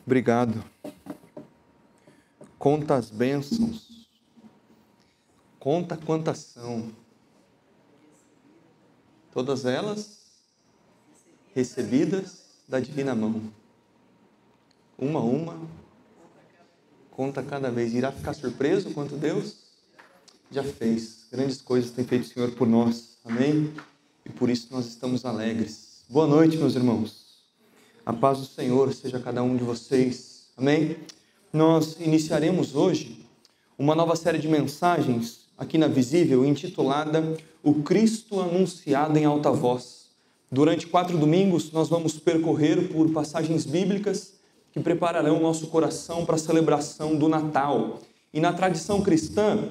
Obrigado. Conta as bênçãos. Conta quantas são. Todas elas recebidas da divina mão. Uma a uma. Conta cada vez. Irá ficar surpreso quanto Deus já fez. Grandes coisas tem feito o Senhor por nós. Amém? E por isso nós estamos alegres. Boa noite, meus irmãos. A paz do Senhor seja cada um de vocês. Amém? Nós iniciaremos hoje uma nova série de mensagens aqui na Visível, intitulada O Cristo Anunciado em Alta Voz. Durante 4 domingos, nós vamos percorrer por passagens bíblicas que prepararão o nosso coração para a celebração do Natal. E na tradição cristã,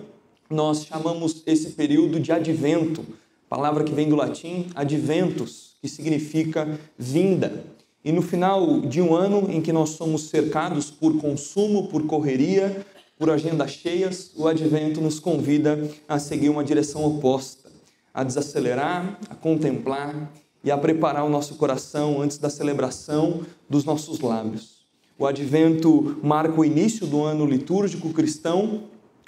nós chamamos esse período de Advento, palavra que vem do latim adventus, que significa vinda. E no final de um ano em que nós somos cercados por consumo, por correria, por agendas cheias, o Advento nos convida a seguir uma direção oposta, a desacelerar, a contemplar e a preparar o nosso coração antes da celebração dos nossos lábios. O Advento marca o início do ano litúrgico cristão,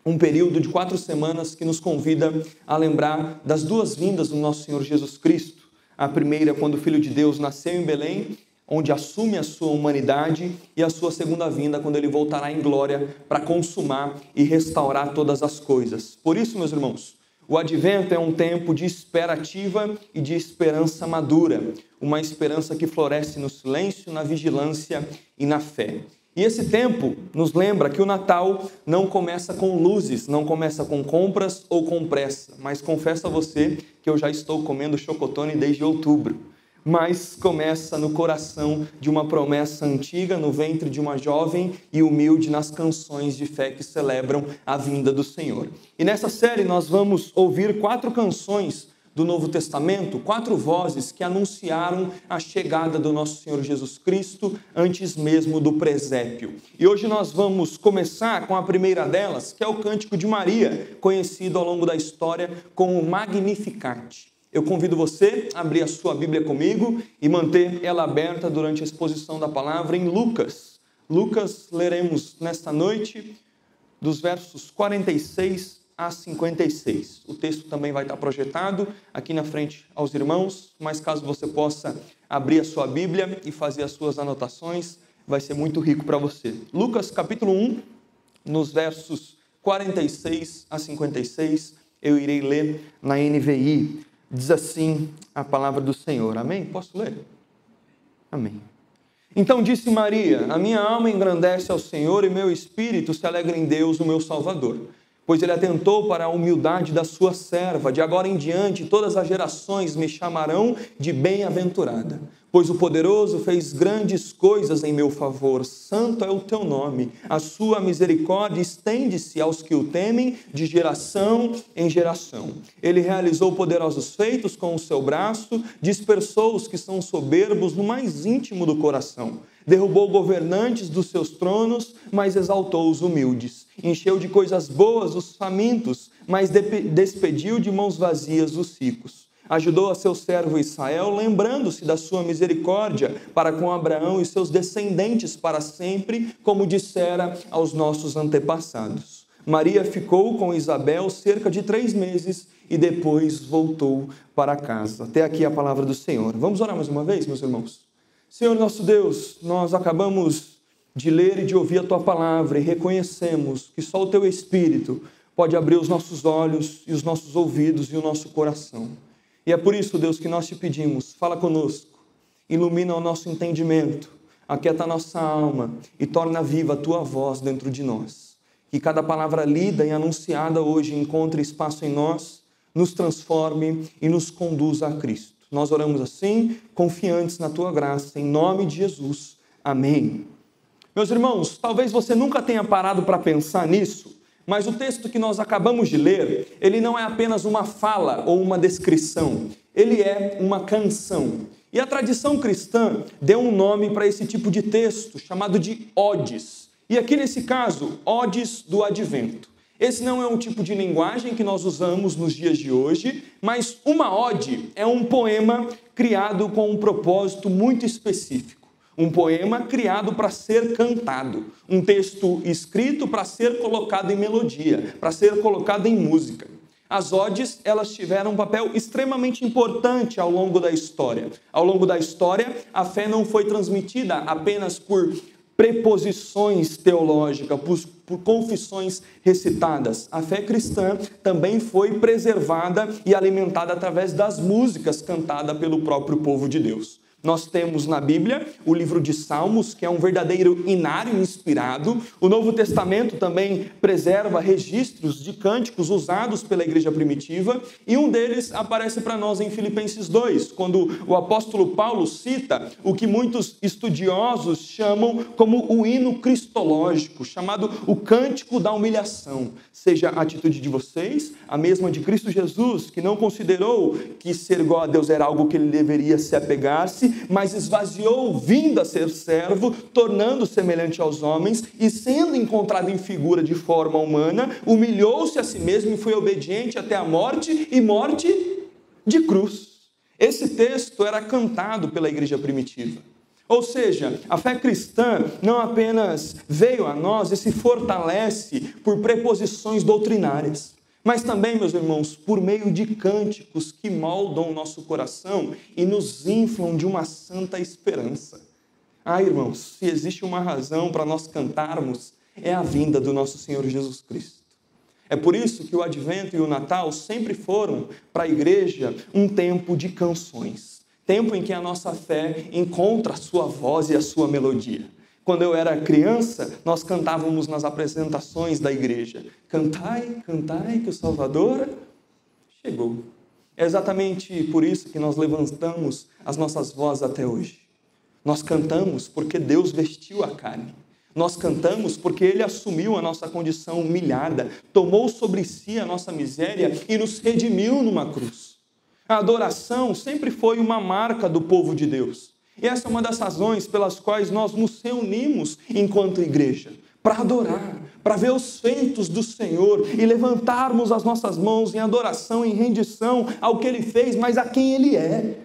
um período de 4 semanas que nos convida a lembrar das 2 vindas do nosso Senhor Jesus Cristo. A primeira, quando o Filho de Deus nasceu em Belém, onde assume a sua humanidade, e a sua segunda vinda, quando ele voltará em glória para consumar e restaurar todas as coisas. Por isso, meus irmãos, o Advento é um tempo de espera ativa e de esperança madura, uma esperança que floresce no silêncio, na vigilância e na fé. E esse tempo nos lembra que o Natal não começa com luzes, não começa com compras ou com pressa, mas confesso a você que eu já estou comendo chocotone desde outubro. Mas começa no coração de uma promessa antiga, no ventre de uma jovem e humilde, nas canções de fé que celebram a vinda do Senhor. E nessa série nós vamos ouvir 4 canções do Novo Testamento, 4 vozes que anunciaram a chegada do nosso Senhor Jesus Cristo antes mesmo do presépio. E hoje nós vamos começar com a primeira delas, que é o Cântico de Maria, conhecido ao longo da história como Magnificat. Eu convido você a abrir a sua Bíblia comigo e manter ela aberta durante a exposição da palavra em Lucas. Lucas, leremos nesta noite dos versos 46 a 56. O texto também vai estar projetado aqui na frente aos irmãos, mas caso você possa abrir a sua Bíblia e fazer as suas anotações, vai ser muito rico para você. Lucas capítulo 1, nos versos 46 a 56, eu irei ler na NVI. Diz assim a palavra do Senhor. Amém? Posso ler? Amém. Então disse Maria: a minha alma engrandece ao Senhor e meu espírito se alegra em Deus, o meu Salvador. Pois ele atentou para a humildade da sua serva. De agora em diante todas as gerações me chamarão de bem-aventurada. Pois o poderoso fez grandes coisas em meu favor. Santo é o teu nome. A sua misericórdia estende-se aos que o temem de geração em geração. Ele realizou poderosos feitos com o seu braço, dispersou os que são soberbos no mais íntimo do coração. Derrubou governantes dos seus tronos, mas exaltou os humildes. Encheu de coisas boas os famintos, mas despediu de mãos vazias os ricos. Ajudou a seu servo Israel, lembrando-se da sua misericórdia para com Abraão e seus descendentes para sempre, como dissera aos nossos antepassados. Maria ficou com Isabel cerca de 3 meses e depois voltou para casa. Até aqui a palavra do Senhor. Vamos orar mais uma vez, meus irmãos? Senhor nosso Deus, nós acabamos de ler e de ouvir a Tua palavra e reconhecemos que só o Teu Espírito pode abrir os nossos olhos e os nossos ouvidos e o nosso coração. E é por isso, Deus, que nós te pedimos, fala conosco, ilumina o nosso entendimento, aquieta a nossa alma e torna viva a Tua voz dentro de nós. Que cada palavra lida e anunciada hoje encontre espaço em nós, nos transforme e nos conduza a Cristo. Nós oramos assim, confiantes na Tua graça, em nome de Jesus. Amém. Meus irmãos, talvez você nunca tenha parado para pensar nisso, mas o texto que nós acabamos de ler, ele não é apenas uma fala ou uma descrição, ele é uma canção. E a tradição cristã deu um nome para esse tipo de texto, chamado de odes. E aqui nesse caso, odes do Advento. Esse não é um tipo de linguagem que nós usamos nos dias de hoje, mas uma ode é um poema criado com um propósito muito específico. Um poema criado para ser cantado, um texto escrito para ser colocado em melodia, para ser colocado em música. As odes, elas tiveram um papel extremamente importante ao longo da história. Ao longo da história, a fé não foi transmitida apenas por preposições teológicas, por confissões recitadas. A fé cristã também foi preservada e alimentada através das músicas cantadas pelo próprio povo de Deus. Nós temos na Bíblia o livro de Salmos, que é um verdadeiro inário inspirado. O Novo Testamento também preserva registros de cânticos usados pela igreja primitiva, e um deles aparece para nós em Filipenses 2, quando o apóstolo Paulo cita o que muitos estudiosos chamam como o hino cristológico, chamado o cântico da humilhação. Seja a atitude de vocês, a mesma de Cristo Jesus, que não considerou que ser igual a Deus era algo que ele deveria se apegar-se, mas esvaziou, vindo a ser servo, tornando semelhante aos homens, e sendo encontrado em figura de forma humana, humilhou-se a si mesmo e foi obediente até a morte, e morte de cruz. Esse texto era cantado pela igreja primitiva. Ou seja, a fé cristã não apenas veio a nós e se fortalece por preposições doutrinárias, mas também, meus irmãos, por meio de cânticos que moldam o nosso coração e nos inflam de uma santa esperança. Irmãos, se existe uma razão para nós cantarmos, é a vinda do nosso Senhor Jesus Cristo. É por isso que o Advento e o Natal sempre foram para a igreja um tempo de canções. Tempo em que a nossa fé encontra a sua voz e a sua melodia. Quando eu era criança, nós cantávamos nas apresentações da igreja. Cantai, cantai, que o Salvador chegou. É exatamente por isso que nós levantamos as nossas vozes até hoje. Nós cantamos porque Deus vestiu a carne. Nós cantamos porque Ele assumiu a nossa condição humilhada, tomou sobre si a nossa miséria e nos redimiu numa cruz. A adoração sempre foi uma marca do povo de Deus. E essa é uma das razões pelas quais nós nos reunimos enquanto igreja, para adorar, para ver os feitos do Senhor e levantarmos as nossas mãos em adoração, em rendição ao que Ele fez, mas a quem Ele é.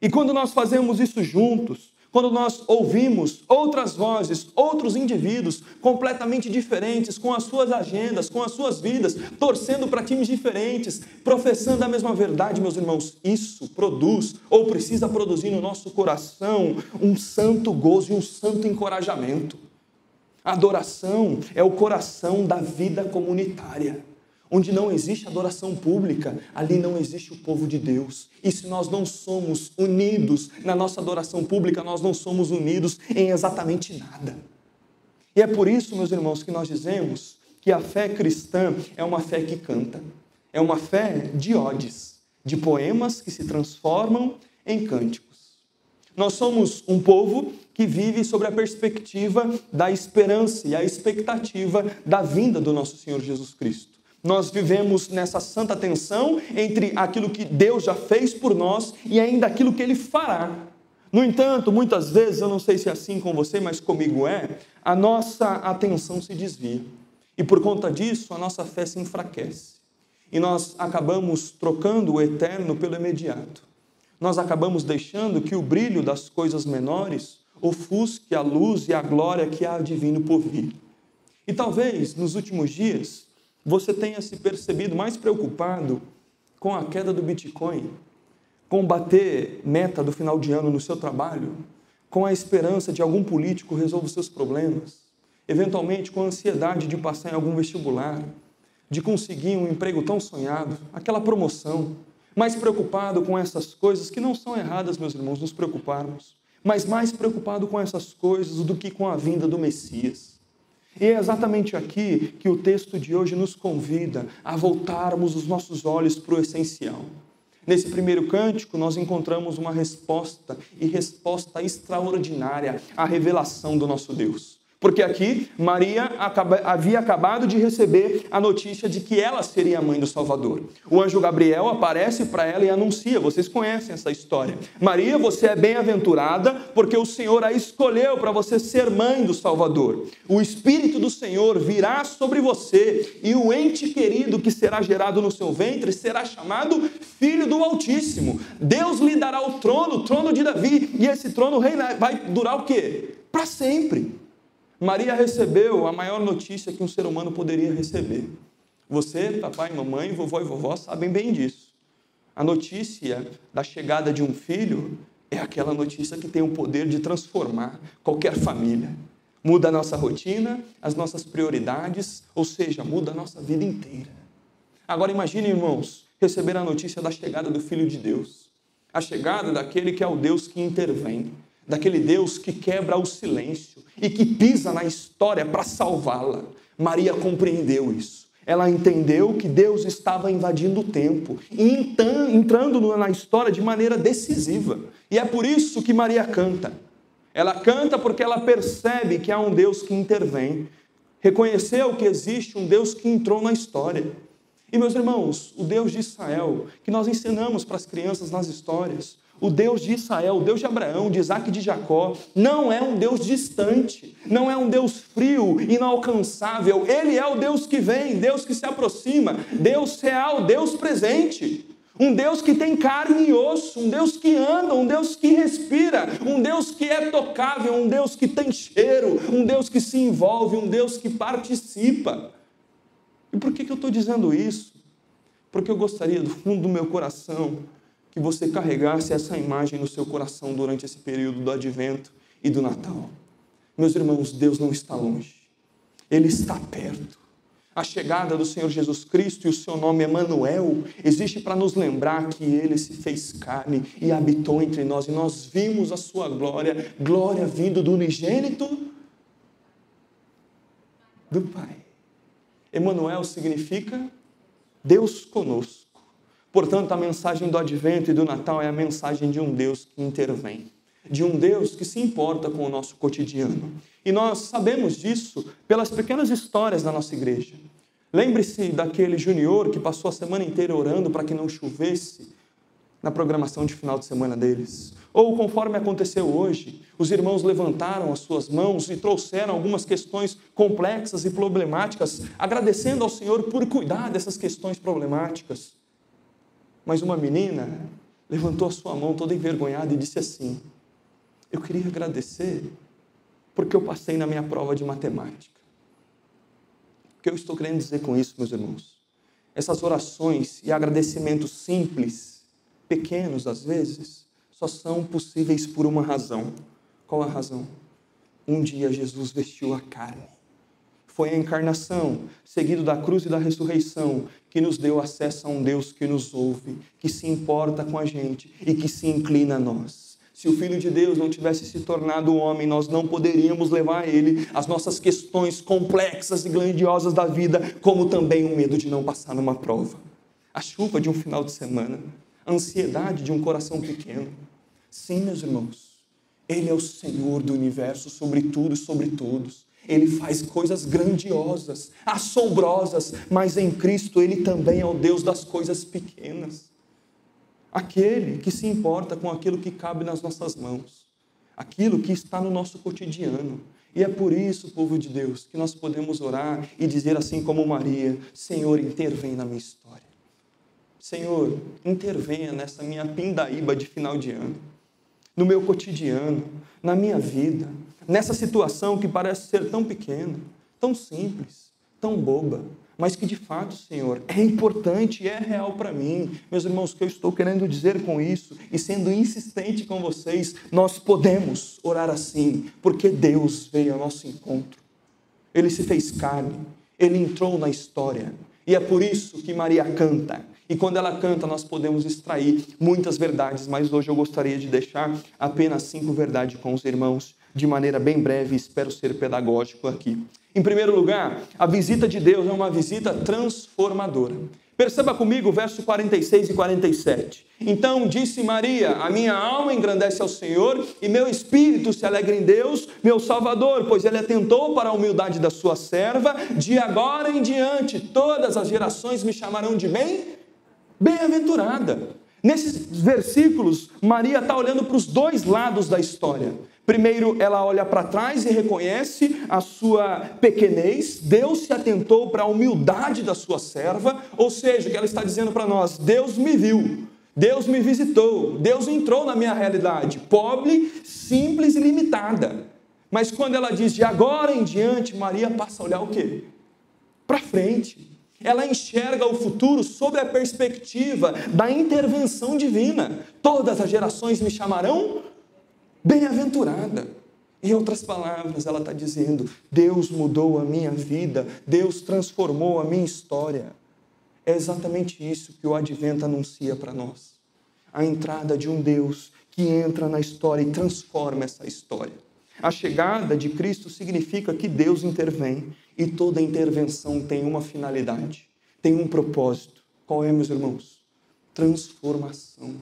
E quando nós fazemos isso juntos, quando nós ouvimos outras vozes, outros indivíduos completamente diferentes, com as suas agendas, com as suas vidas, torcendo para times diferentes, professando a mesma verdade, meus irmãos, isso produz, ou precisa produzir no nosso coração, um santo gozo e um santo encorajamento. A adoração é o coração da vida comunitária. Onde não existe adoração pública, ali não existe o povo de Deus. E se nós não somos unidos na nossa adoração pública, nós não somos unidos em exatamente nada. E é por isso, meus irmãos, que nós dizemos que a fé cristã é uma fé que canta. É uma fé de odes, de poemas que se transformam em cânticos. Nós somos um povo que vive sob a perspectiva da esperança e a expectativa da vinda do nosso Senhor Jesus Cristo. Nós vivemos nessa santa tensão entre aquilo que Deus já fez por nós e ainda aquilo que Ele fará. No entanto, muitas vezes, eu não sei se é assim com você, mas comigo a nossa atenção se desvia. E por conta disso, a nossa fé se enfraquece. E nós acabamos trocando o eterno pelo imediato. Nós acabamos deixando que o brilho das coisas menores ofusque a luz e a glória que há divino por vir. E talvez, nos últimos dias, você tenha se percebido mais preocupado com a queda do Bitcoin, com bater meta do final de ano no seu trabalho, com a esperança de algum político resolver os seus problemas, eventualmente com a ansiedade de passar em algum vestibular, de conseguir um emprego tão sonhado, aquela promoção, mais preocupado com essas coisas que não são erradas, meus irmãos, nos preocuparmos, mas mais preocupado com essas coisas do que com a vinda do Messias. E é exatamente aqui que o texto de hoje nos convida a voltarmos os nossos olhos para o essencial. Nesse primeiro cântico, nós encontramos uma resposta, e resposta extraordinária à revelação do nosso Deus. Porque aqui Maria havia acabado de receber a notícia de que ela seria a mãe do Salvador. O anjo Gabriel aparece para ela e anuncia, vocês conhecem essa história. Maria, você é bem-aventurada porque o Senhor a escolheu para você ser mãe do Salvador. O Espírito do Senhor virá sobre você e o ente querido que será gerado no seu ventre será chamado Filho do Altíssimo. Deus lhe dará o trono de Davi, e esse trono vai durar o quê? Para sempre. Maria recebeu a maior notícia que um ser humano poderia receber. Você, papai, mamãe, vovó e vovó sabem bem disso. A notícia da chegada de um filho é aquela notícia que tem o poder de transformar qualquer família. Muda a nossa rotina, as nossas prioridades, ou seja, muda a nossa vida inteira. Agora imagine, irmãos, receber a notícia da chegada do Filho de Deus. A chegada daquele que é o Deus que intervém. Daquele Deus que quebra o silêncio e que pisa na história para salvá-la. Maria compreendeu isso. Ela entendeu que Deus estava invadindo o tempo e entrando na história de maneira decisiva. E é por isso que Maria canta. Ela canta porque ela percebe que há um Deus que intervém. Reconheceu que existe um Deus que entrou na história. E, meus irmãos, o Deus de Israel, que nós ensinamos para as crianças nas histórias, o Deus de Israel, o Deus de Abraão, de Isaac e de Jacó, não é um Deus distante, não é um Deus frio, inalcançável. Ele é o Deus que vem, Deus que se aproxima, Deus real, Deus presente. Um Deus que tem carne e osso, um Deus que anda, um Deus que respira, um Deus que é tocável, um Deus que tem cheiro, um Deus que se envolve, um Deus que participa. E por que eu estou dizendo isso? Porque eu gostaria do fundo do meu coração que você carregasse essa imagem no seu coração durante esse período do Advento e do Natal. Meus irmãos, Deus não está longe. Ele está perto. A chegada do Senhor Jesus Cristo e o seu nome Emanuel existe para nos lembrar que Ele se fez carne e habitou entre nós. E nós vimos a sua glória, glória vindo do unigênito do Pai. Emanuel significa Deus conosco. Portanto, a mensagem do Advento e do Natal é a mensagem de um Deus que intervém, de um Deus que se importa com o nosso cotidiano. E nós sabemos disso pelas pequenas histórias da nossa igreja. Lembre-se daquele junior que passou a semana inteira orando para que não chovesse na programação de final de semana deles. Ou, conforme aconteceu hoje, os irmãos levantaram as suas mãos e trouxeram algumas questões complexas e problemáticas, agradecendo ao Senhor por cuidar dessas questões problemáticas. Mas uma menina levantou a sua mão toda envergonhada e disse assim: eu queria agradecer porque eu passei na minha prova de matemática. O que eu estou querendo dizer com isso, meus irmãos? Essas orações e agradecimentos simples, pequenos às vezes, só são possíveis por uma razão. Qual a razão? Um dia Jesus vestiu a carne. Foi a encarnação, seguido da cruz e da ressurreição, que nos deu acesso a um Deus que nos ouve, que se importa com a gente e que se inclina a nós. Se o Filho de Deus não tivesse se tornado homem, nós não poderíamos levar a Ele as nossas questões complexas e grandiosas da vida, como também o medo de não passar numa prova, a chuva de um final de semana, a ansiedade de um coração pequeno. Sim, meus irmãos, Ele é o Senhor do universo, sobre tudo e sobre todos. Ele faz coisas grandiosas, assombrosas, mas em Cristo Ele também é o Deus das coisas pequenas. Aquele que se importa com aquilo que cabe nas nossas mãos, aquilo que está no nosso cotidiano. E é por isso, povo de Deus, que nós podemos orar e dizer assim como Maria: Senhor, intervém na minha história. Senhor, intervenha nessa minha pindaíba de final de ano, no meu cotidiano, na minha vida, nessa situação que parece ser tão pequena, tão simples, tão boba, mas que de fato, Senhor, é importante e é real para mim. Meus irmãos, o que eu estou querendo dizer com isso, e sendo insistente com vocês, nós podemos orar assim, porque Deus veio ao nosso encontro. Ele se fez carne, Ele entrou na história, e é por isso que Maria canta. E quando ela canta, nós podemos extrair muitas verdades, mas hoje eu gostaria de deixar apenas 5 verdades com os irmãos, de maneira bem breve, espero ser pedagógico aqui. Em primeiro lugar, a visita de Deus é uma visita transformadora. Perceba comigo o verso 46 e 47. Então disse Maria: a minha alma engrandece ao Senhor e meu espírito se alegra em Deus, meu Salvador, pois Ele atentou para a humildade da sua serva. De agora em diante, todas as gerações me chamarão de bem-aventurada. Nesses versículos, Maria está olhando para os dois lados da história. Primeiro, ela olha para trás e reconhece a sua pequenez. Deus se atentou para a humildade da sua serva, ou seja, o que ela está dizendo para nós: Deus me viu, Deus me visitou, Deus entrou na minha realidade, pobre, simples e limitada. Mas quando ela diz de agora em diante, Maria passa a olhar o quê? Para frente. Ela enxerga o futuro sob a perspectiva da intervenção divina. Todas as gerações me chamarão bem-aventurada. Em outras palavras, ela está dizendo: Deus mudou a minha vida, Deus transformou a minha história. É exatamente isso que o Advento anuncia para nós. A entrada de um Deus que entra na história e transforma essa história. A chegada de Cristo significa que Deus intervém, e toda intervenção tem uma finalidade, tem um propósito. Qual é, meus irmãos? Transformação.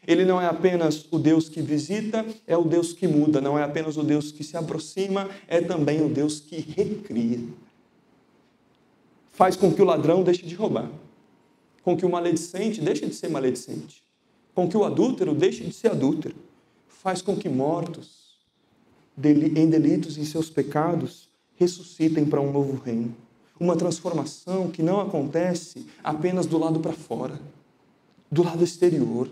Ele não é apenas o Deus que visita, é o Deus que muda. Não é apenas o Deus que se aproxima, é também o Deus que recria. Faz com que o ladrão deixe de roubar, com que o maledicente deixe de ser maledicente, com que o adúltero deixe de ser adúltero. Faz com que mortos em delitos e em seus pecados ressuscitem para um novo reino. Uma transformação que não acontece apenas do lado para fora, do lado exterior,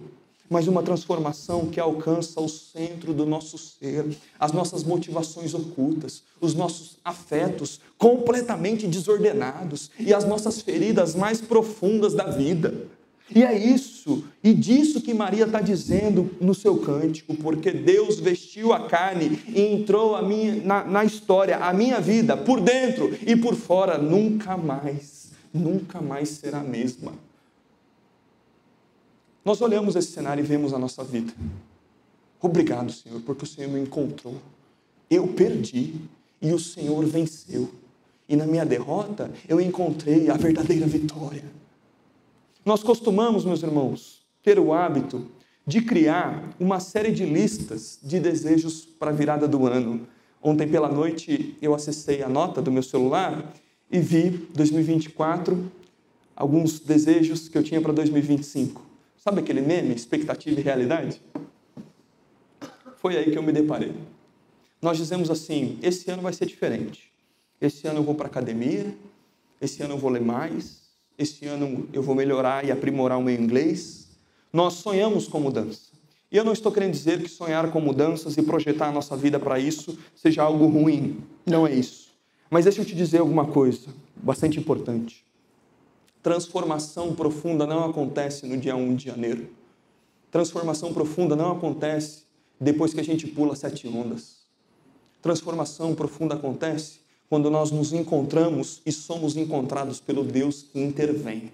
mas uma transformação que alcança o centro do nosso ser, as nossas motivações ocultas, os nossos afetos completamente desordenados e as nossas feridas mais profundas da vida. E é isso, e disso que Maria está dizendo no seu cântico, porque Deus vestiu a carne e entrou na história, a minha vida, por dentro e por fora, nunca mais será a mesma. Nós olhamos esse cenário e vemos a nossa vida. Obrigado, Senhor, porque o Senhor me encontrou. Eu perdi e o Senhor venceu. E na minha derrota, eu encontrei a verdadeira vitória. Nós costumamos, meus irmãos, ter o hábito de criar uma série de listas de desejos para a virada do ano. Ontem pela noite eu acessei a nota do meu celular e vi 2024, alguns desejos que eu tinha para 2025. Sabe aquele meme, expectativa e realidade? Foi aí que eu me deparei. Nós dizemos assim: esse ano vai ser diferente. Esse ano eu vou para a academia, esse ano eu vou ler mais, esse ano eu vou melhorar e aprimorar o meu inglês. Nós sonhamos com mudança. E eu não estou querendo dizer que sonhar com mudanças e projetar a nossa vida para isso seja algo ruim. Não é isso. Mas deixa eu te dizer alguma coisa bastante importante. Transformação profunda não acontece no dia 1 de janeiro. Transformação profunda não acontece depois que a gente pula 7 ondas. Transformação profunda acontece quando nós nos encontramos e somos encontrados pelo Deus que intervém.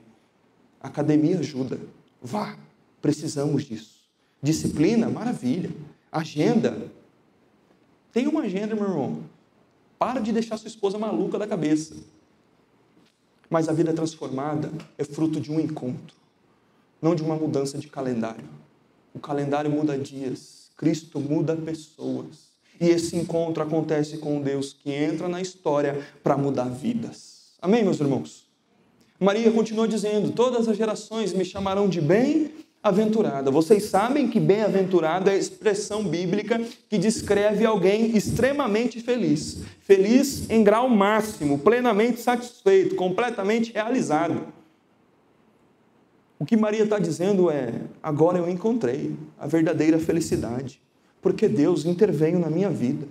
A academia ajuda. Vá, precisamos disso. Disciplina, maravilha. Agenda. Tem uma agenda, meu irmão. Para de deixar sua esposa maluca da cabeça. Mas a vida transformada é fruto de um encontro, não de uma mudança de calendário. O calendário muda dias, Cristo muda pessoas. E esse encontro acontece com um Deus que entra na história para mudar vidas. Amém, meus irmãos? Maria continua dizendo: todas as gerações me chamarão de bem-aventurada. Vocês sabem que bem-aventurada é a expressão bíblica que descreve alguém extremamente feliz. Feliz em grau máximo, plenamente satisfeito, completamente realizado. O que Maria está dizendo é: agora eu encontrei a verdadeira felicidade, porque Deus interveio na minha vida.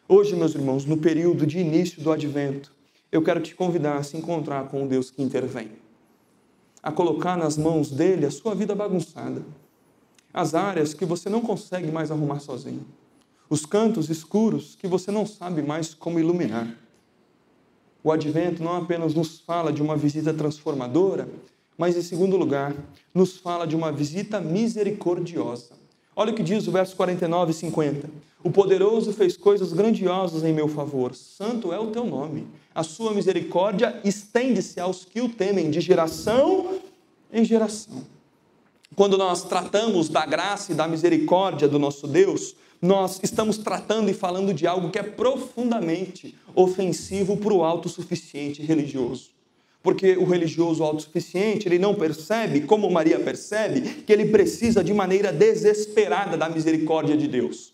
Hoje, meus irmãos, no período de início do Advento, eu quero te convidar a se encontrar com o Deus que intervém, a colocar nas mãos dele a sua vida bagunçada, as áreas que você não consegue mais arrumar sozinho, os cantos escuros que você não sabe mais como iluminar. O Advento não apenas nos fala de uma visita transformadora, mas, em segundo lugar, nos fala de uma visita misericordiosa. Olha o que diz o verso 49 e 50. O poderoso fez coisas grandiosas em meu favor. Santo é o teu nome. A sua misericórdia estende-se aos que o temem, de geração em geração. Quando nós tratamos da graça e da misericórdia do nosso Deus, nós estamos tratando e falando de algo que é profundamente ofensivo para o autossuficiente religioso. Porque o religioso autossuficiente, ele não percebe, como Maria percebe, que ele precisa de maneira desesperada da misericórdia de Deus.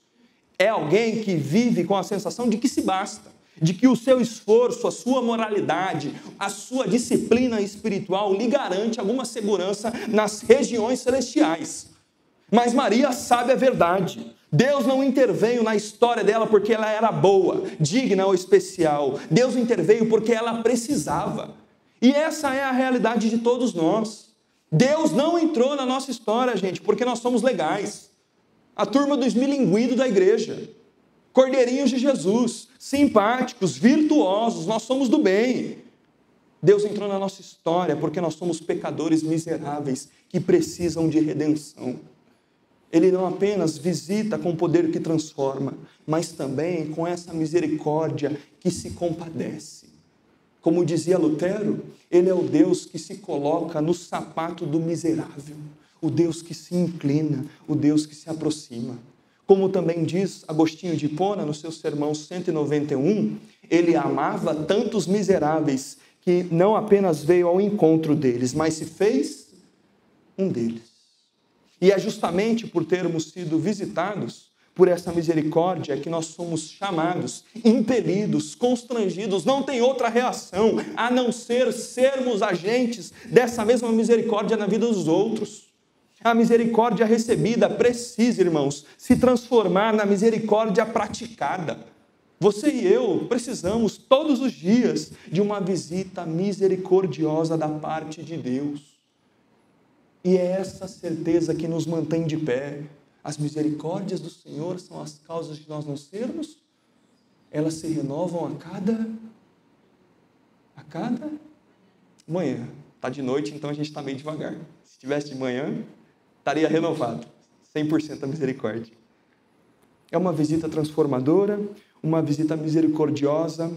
É alguém que vive com a sensação de que se basta, de que o seu esforço, a sua moralidade, a sua disciplina espiritual lhe garante alguma segurança nas regiões celestiais. Mas Maria sabe a verdade. Deus não interveio na história dela porque ela era boa, digna ou especial. Deus interveio porque ela precisava. E essa é a realidade de todos nós. Deus não entrou na nossa história, gente, porque nós somos legais. A turma dos milinguidos da igreja. Cordeirinhos de Jesus, simpáticos, virtuosos, nós somos do bem. Deus entrou na nossa história porque nós somos pecadores miseráveis que precisam de redenção. Ele não apenas visita com o poder que transforma, mas também com essa misericórdia que se compadece. Como dizia Lutero, ele é o Deus que se coloca no sapato do miserável, o Deus que se inclina, o Deus que se aproxima. Como também diz Agostinho de Hipona no seu sermão 191, ele amava tantos miseráveis que não apenas veio ao encontro deles, mas se fez um deles. E é justamente por termos sido visitados por essa misericórdia que nós somos chamados, impelidos, constrangidos, não tem outra reação a não ser sermos agentes dessa mesma misericórdia na vida dos outros. A misericórdia recebida precisa, irmãos, se transformar na misericórdia praticada. Você e eu precisamos todos os dias de uma visita misericordiosa da parte de Deus. E é essa certeza que nos mantém de pé. As misericórdias do Senhor são as causas de nós não sermos. Elas se renovam a cada manhã. Está de noite, então a gente está meio devagar. Se tivesse de manhã, estaria renovado. 100% a misericórdia. É uma visita transformadora, uma visita misericordiosa.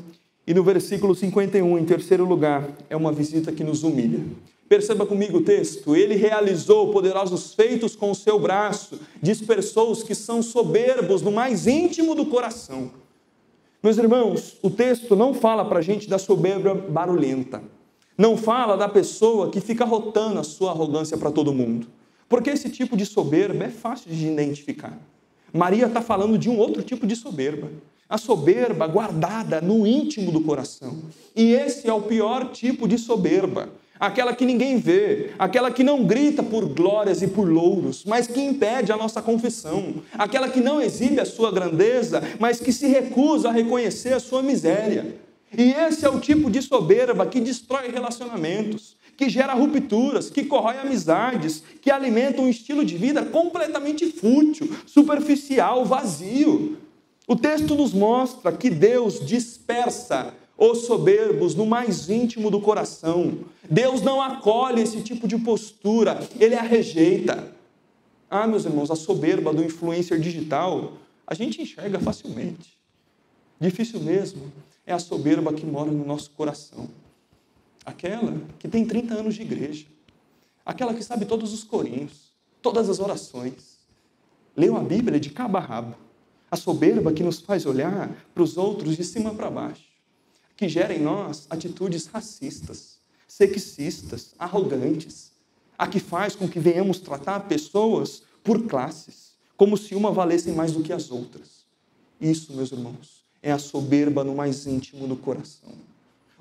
E no versículo 51, em terceiro lugar, é uma visita que nos humilha. Perceba comigo o texto. Ele realizou poderosos feitos com o seu braço, dispersou os que são soberbos no mais íntimo do coração. Meus irmãos, o texto não fala para a gente da soberba barulhenta. Não fala da pessoa que fica rotando a sua arrogância para todo mundo. Porque esse tipo de soberba é fácil de identificar. Maria está falando de um outro tipo de soberba. A soberba guardada no íntimo do coração. E esse é o pior tipo de soberba. Aquela que ninguém vê, aquela que não grita por glórias e por louros, mas que impede a nossa confissão. Aquela que não exibe a sua grandeza, mas que se recusa a reconhecer a sua miséria. E esse é o tipo de soberba que destrói relacionamentos, que gera rupturas, que corrói amizades, que alimenta um estilo de vida completamente fútil, superficial, vazio. O texto nos mostra que Deus dispersa os soberbos no mais íntimo do coração. Deus não acolhe esse tipo de postura, Ele a rejeita. Meus irmãos, a soberba do influencer digital, a gente enxerga facilmente. Difícil mesmo é a soberba que mora no nosso coração. Aquela que tem 30 anos de igreja. Aquela que sabe todos os corinhos, todas as orações. Leu a Bíblia de cabo a rabo. A soberba que nos faz olhar para os outros de cima para baixo. Que gera em nós atitudes racistas, sexistas, arrogantes. A que faz com que venhamos tratar pessoas por classes, como se uma valesse mais do que as outras. Isso, meus irmãos, é a soberba no mais íntimo do coração.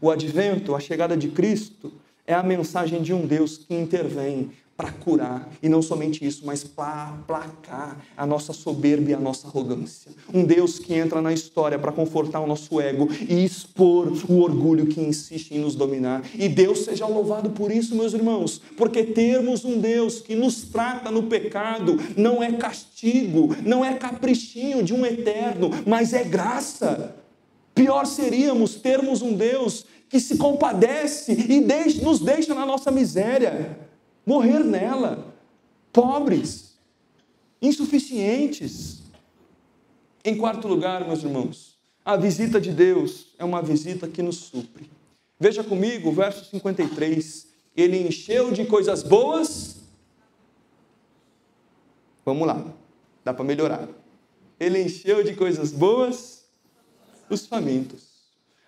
O advento, a chegada de Cristo, é a mensagem de um Deus que intervém para curar, e não somente isso, mas para aplacar a nossa soberba e a nossa arrogância. Um Deus que entra na história para confortar o nosso ego e expor o orgulho que insiste em nos dominar. E Deus seja louvado por isso, meus irmãos, porque termos um Deus que nos trata no pecado não é castigo, não é caprichinho de um eterno, mas é graça. Pior seríamos termos um Deus que se compadece e nos deixa na nossa miséria. Morrer nela, pobres, insuficientes. Em quarto lugar, meus irmãos, a visita de Deus é uma visita que nos supre. Veja comigo o verso 53. Ele encheu de coisas boas. Vamos lá, dá para melhorar. Ele encheu de coisas boas os famintos.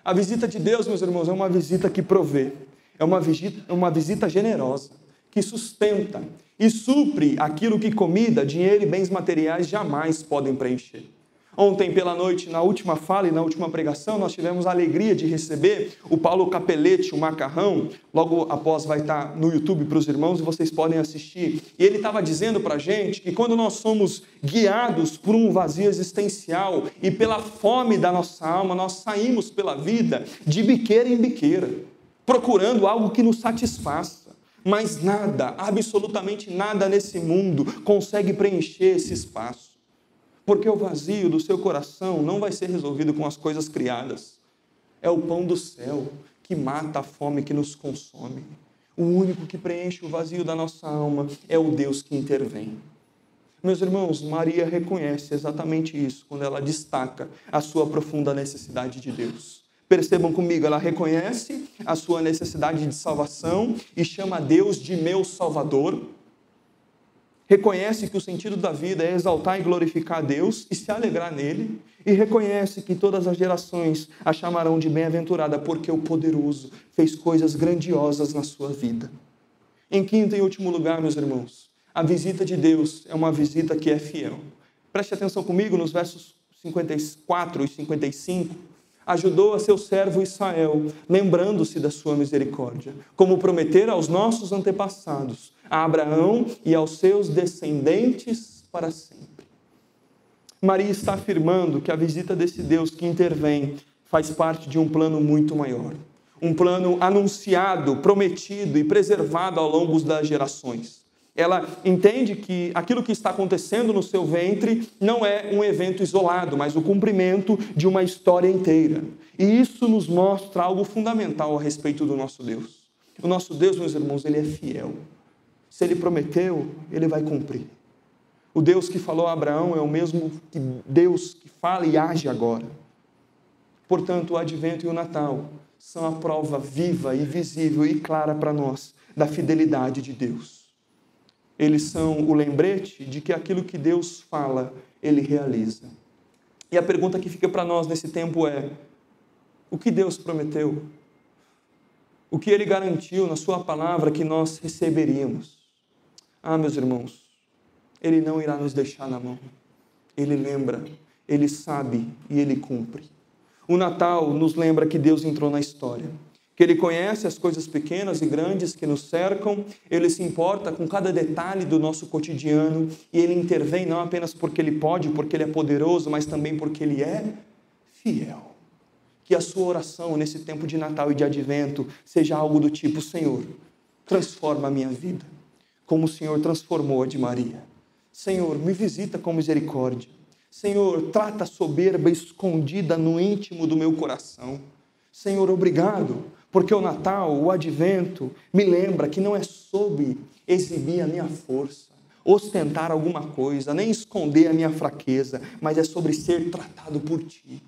A visita de Deus, meus irmãos, é uma visita que provê. É uma visita generosa, que sustenta e supre aquilo que comida, dinheiro e bens materiais jamais podem preencher. Ontem pela noite, na última fala e na última pregação, nós tivemos a alegria de receber o Paulo Capelletti, o Macarrão. Logo após vai estar no YouTube para os irmãos e vocês podem assistir. E ele estava dizendo para a gente que quando nós somos guiados por um vazio existencial e pela fome da nossa alma, nós saímos pela vida de biqueira em biqueira, procurando algo que nos satisfaça. Mas nada, absolutamente nada nesse mundo consegue preencher esse espaço. Porque o vazio do seu coração não vai ser resolvido com as coisas criadas. É o pão do céu que mata a fome que nos consome. O único que preenche o vazio da nossa alma é o Deus que intervém. Meus irmãos, Maria reconhece exatamente isso quando ela destaca a sua profunda necessidade de Deus. Percebam comigo, ela reconhece a sua necessidade de salvação e chama Deus de meu Salvador. Reconhece que o sentido da vida é exaltar e glorificar a Deus e se alegrar nele. E reconhece que todas as gerações a chamarão de bem-aventurada, porque o poderoso fez coisas grandiosas na sua vida. Em quinto e último lugar, meus irmãos, a visita de Deus é uma visita que é fiel. Preste atenção comigo nos versos 54 e 55. Ajudou a seu servo Israel, lembrando-se da sua misericórdia, como prometera aos nossos antepassados, a Abraão e aos seus descendentes para sempre. Maria está afirmando que a visita desse Deus que intervém faz parte de um plano muito maior. Um plano anunciado, prometido e preservado ao longo das gerações. Ela entende que aquilo que está acontecendo no seu ventre não é um evento isolado, mas o cumprimento de uma história inteira. E isso nos mostra algo fundamental a respeito do nosso Deus. O nosso Deus, meus irmãos, ele é fiel. Se ele prometeu, ele vai cumprir. O Deus que falou a Abraão é o mesmo Deus que fala e age agora. Portanto, o Advento e o Natal são a prova viva e visível e clara para nós da fidelidade de Deus. Eles são o lembrete de que aquilo que Deus fala, Ele realiza. E a pergunta que fica para nós nesse tempo é: o que Deus prometeu? O que Ele garantiu na Sua palavra que nós receberíamos? Ah, meus irmãos, Ele não irá nos deixar na mão. Ele lembra, Ele sabe e Ele cumpre. O Natal nos lembra que Deus entrou na história, que Ele conhece as coisas pequenas e grandes que nos cercam, Ele se importa com cada detalhe do nosso cotidiano e Ele intervém não apenas porque Ele pode, porque Ele é poderoso, mas também porque Ele é fiel. Que a sua oração nesse tempo de Natal e de Advento seja algo do tipo: Senhor, transforma a minha vida, como o Senhor transformou a de Maria. Senhor, me visita com misericórdia. Senhor, trata a soberba escondida no íntimo do meu coração. Senhor, obrigado, porque o Natal, o Advento, me lembra que não é sobre exibir a minha força, ostentar alguma coisa, nem esconder a minha fraqueza, mas é sobre ser tratado por Ti.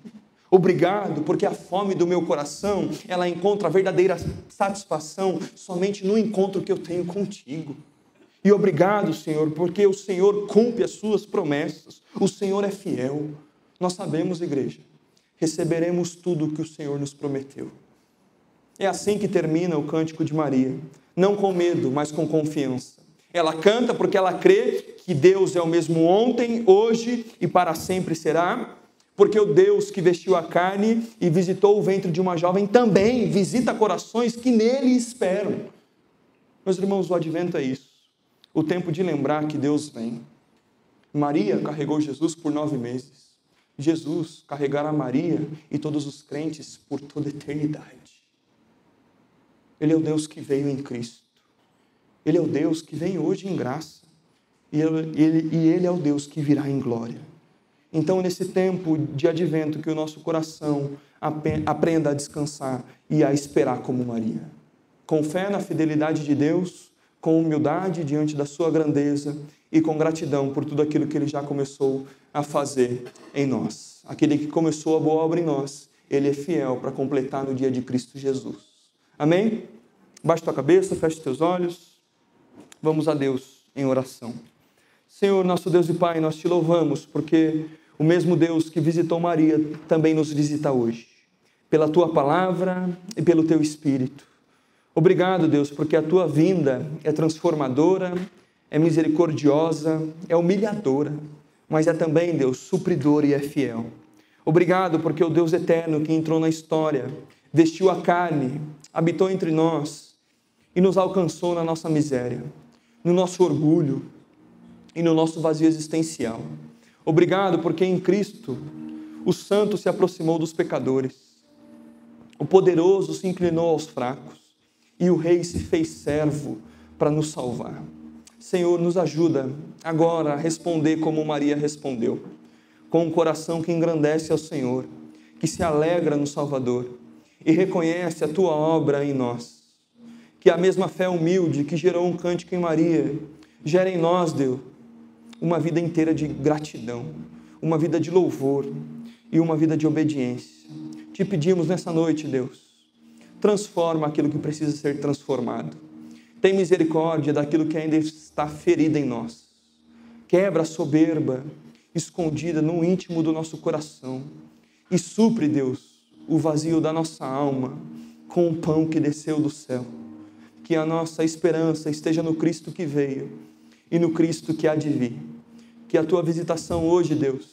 Obrigado, porque a fome do meu coração, ela encontra a verdadeira satisfação somente no encontro que eu tenho contigo. E obrigado, Senhor, porque o Senhor cumpre as suas promessas. O Senhor é fiel. Nós sabemos, igreja, receberemos tudo o que o Senhor nos prometeu. É assim que termina o cântico de Maria. Não com medo, mas com confiança. Ela canta porque ela crê que Deus é o mesmo ontem, hoje e para sempre será. Porque o Deus que vestiu a carne e visitou o ventre de uma jovem também visita corações que nele esperam. Meus irmãos, o Advento é isso. O tempo de lembrar que Deus vem. Maria carregou Jesus por 9 meses. Jesus carregará Maria e todos os crentes por toda a eternidade. Ele é o Deus que veio em Cristo. Ele é o Deus que vem hoje em graça. E Ele é o Deus que virá em glória. Então, nesse tempo de Advento, que o nosso coração aprenda a descansar e a esperar como Maria. Com fé na fidelidade de Deus, com humildade diante da sua grandeza e com gratidão por tudo aquilo que Ele já começou a fazer em nós. Aquele que começou a boa obra em nós, Ele é fiel para completar no dia de Cristo Jesus. Amém? Baixa tua cabeça, fecha teus olhos. Vamos a Deus em oração. Senhor, nosso Deus e Pai, nós te louvamos porque o mesmo Deus que visitou Maria também nos visita hoje, pela tua palavra e pelo teu Espírito. Obrigado, Deus, porque a tua vinda é transformadora, é misericordiosa, é humilhadora, mas é também, Deus, supridora e é fiel. Obrigado porque o Deus eterno que entrou na história, vestiu a carne, habitou entre nós e nos alcançou na nossa miséria, no nosso orgulho e no nosso vazio existencial. Obrigado porque em Cristo o santo se aproximou dos pecadores, o poderoso se inclinou aos fracos e o rei se fez servo para nos salvar. Senhor, nos ajuda agora a responder como Maria respondeu, com um coração que engrandece ao Senhor, que se alegra no Salvador e reconhece a tua obra em nós. Que a mesma fé humilde que gerou um cântico em Maria, gere em nós, Deus, uma vida inteira de gratidão, uma vida de louvor e uma vida de obediência. Te pedimos nessa noite, Deus, transforma aquilo que precisa ser transformado. Tem misericórdia daquilo que ainda está ferido em nós. Quebra a soberba escondida no íntimo do nosso coração e supre, Deus, o vazio da nossa alma com o pão que desceu do céu. Que a nossa esperança esteja no Cristo que veio e no Cristo que há de vir. Que a tua visitação hoje, Deus,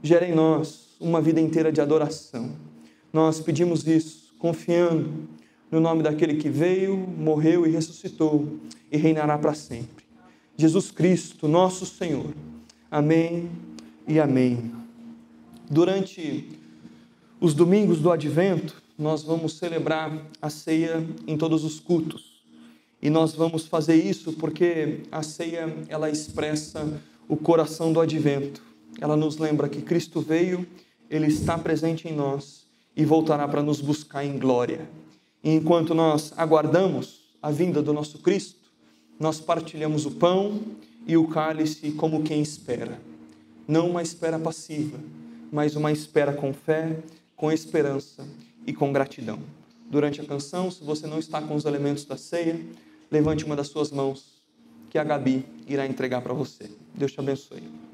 gere em nós uma vida inteira de adoração. Nós pedimos isso, confiando no nome daquele que veio, morreu e ressuscitou e reinará para sempre. Jesus Cristo, nosso Senhor. Amém e amém. Durante os domingos do Advento, nós vamos celebrar a ceia em todos os cultos. E nós vamos fazer isso porque a ceia, ela expressa o coração do Advento. Ela nos lembra que Cristo veio, Ele está presente em nós e voltará para nos buscar em glória. E enquanto nós aguardamos a vinda do nosso Cristo, nós partilhamos o pão e o cálice como quem espera. Não uma espera passiva, mas uma espera com fé, com esperança e com gratidão. Durante a canção, se você não está com os elementos da ceia, levante uma das suas mãos, que a Gabi irá entregar para você. Deus te abençoe.